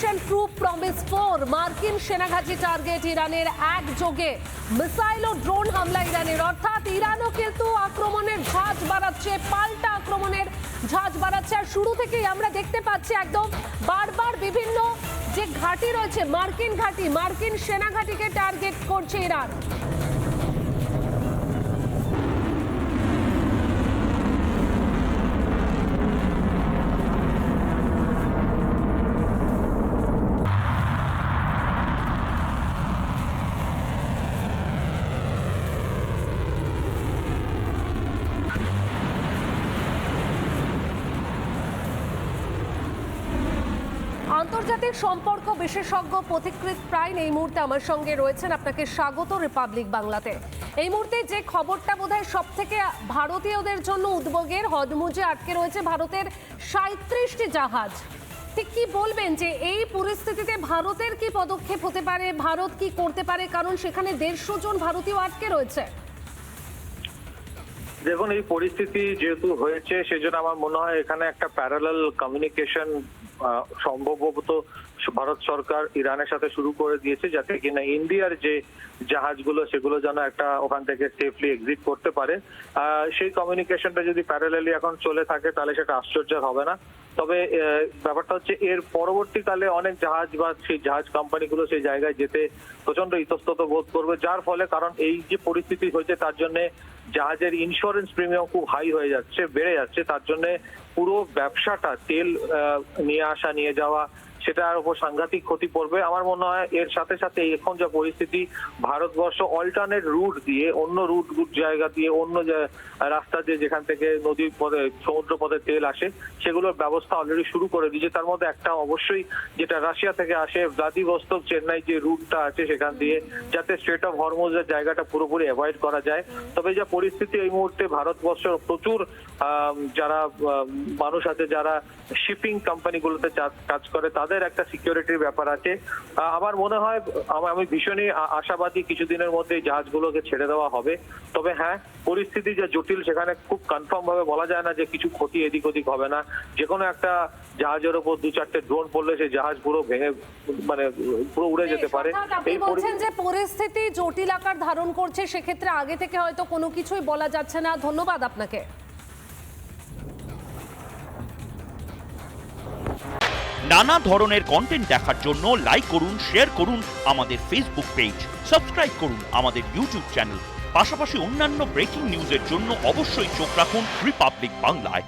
Mission true promise 4 মার্কিন সেনাঘাঁটি target ইরানের একযোগে মিসাইল ও ড্রোন হামলা ইরানের, অর্থাৎ ইরানও কিন্তু আক্রমণের ঝাঁজ বাড়াচ্ছে, পাল্টা আক্রমণের ঝাঁজ বাড়াচ্ছে। আর শুরু থেকেই আমরা দেখতে পাচ্ছি একদম বারবার বিভিন্ন যে ঘাঁটি রয়েছে, মার্কিন ঘাঁটি, মার্কিন সেনাঘাঁটিকে টার্গেট করছে ইরান। আন্তর্জাতিক সম্পর্ক বিশেষজ্ঞ পথিকৃৎ প্রাইন এই মুহূর্তে আমার সঙ্গে রয়েছেন। আপনাকে স্বাগত রিপাবলিক বাংলাতে। এই মুহূর্তে যে খবরটা বোধহয় সব থেকে ভারতীয়দের জন্য উদ্বেগের, হরমুজে আটকে রয়েছে ভারতের 37টি জাহাজ। ঠিক কি বলবেন যে এই পরিস্থিতিতে ভারতের কি পদক্ষেপ হতে পারে, ভারত কি করতে পারে, কারণ সেখানে 150 জন ভারতীয় আটকে রয়েছে? দেখুন, এই পরিস্থিতি যেহেতু হয়েছে সেজন্য আমার মনে হয় এখানে একটা প্যারালাল কমিউনিকেশন সম্ভবত ভারত সরকার ইরানের সাথে শুরু করে দিয়েছে, যাতে কিনা ইন্ডিয়ার যে জাহাজগুলো সেগুলো যেন একটা ওখান থেকে সেফলি এক্সিট করতে পারে। সেই কমিউনিকেশনটা যদি প্যারালালি এখন চলে থাকে তাহলে সেটা আশ্চর্যের হবে না। তবে ব্যাপারটা হচ্ছে এর পরবর্তীকালে অনেক জাহাজ বা সেই জাহাজ কোম্পানিগুলো সেই জায়গায় যেতে প্রচন্ড ইতস্তত বোধ করবে, যার ফলে কারণ এই যে পরিস্থিতি হয়েছে তার জন্য জাহাজের ইন্স্যুরেন্স প্রিমিয়াম খুব হাই হয়ে যাচ্ছে, বেড়ে যাচ্ছে। তার জন্য পুরো ব্যবসাটা, তেল নিয়ে আসা নিয়ে যাওয়া, সেটার উপর সাংঘাতিক ক্ষতি পড়বে। আমার মনে হয় এর সাথে সাথে এখন যা পরিস্থিতি, ভারতবর্ষ অল্টারনেট রুট দিয়ে, অন্য রুট জায়গা দিয়ে, অন্য রাস্তা দিয়ে যেখান থেকে নদীর পথে, সমুদ্র পথে তেল আসে, সেগুলোর ব্যবস্থা অলরেডি শুরু করে দিয়েছে। তার মধ্যে একটা অবশ্যই যেটা রাশিয়া থেকে আসে, ভ্লাদিভস্টক চেন্নাই যে রুটটা আছে সেখান দিয়ে, যাতে স্ট্রেট অফ হরমুজের জায়গাটা পুরোপুরি অ্যাভয়েড করা যায়। তবে যা পরিস্থিতি এই মুহূর্তে, ভারতবর্ষ প্রচুর যারা মানুষ আছে যারা শিপিং কোম্পানিগুলোতে কাজ করে, তাদের একটা সিকিউরিটির ব্যাপার আছে। আমার মনে হয়, আমি ভীষণই আশাবাদী কিছুদিনের মধ্যে জাহাজগুলোকে ছেড়ে দেওয়া হবে। তবে হ্যাঁ, পরিস্থিতি যা জটিল, সেখানে খুব কনফার্ম ভাবে বলা যায় না যে কিছু ক্ষতি এদিক ওদিক হবে না। যে কোনো একটা জাহাজের উপর 2-4টে ড্রোন পড়লে সেই জাহাজ পুরো ভেঙে, মানে পুরো উড়ে যেতে পারে। এই বলছেন যে পরিস্থিতি জটিল আকার ধারণ করছে, সেক্ষেত্রে আগে থেকে হয়তো কোনো কিছুই বলা যাচ্ছে না। ধন্যবাদ আপনাকে। নানা ধরনের কন্টেন্ট দেখার জন্য লাইক করুন, শেয়ার করুন আমাদের ফেসবুক পেজ, সাবস্ক্রাইব করুন আমাদের ইউটিউব চ্যানেল। পাশাপাশি অন্যান্য ব্রেকিং নিউজের জন্য অবশ্যই চোখ রাখুন রিপাবলিক বাংলায়।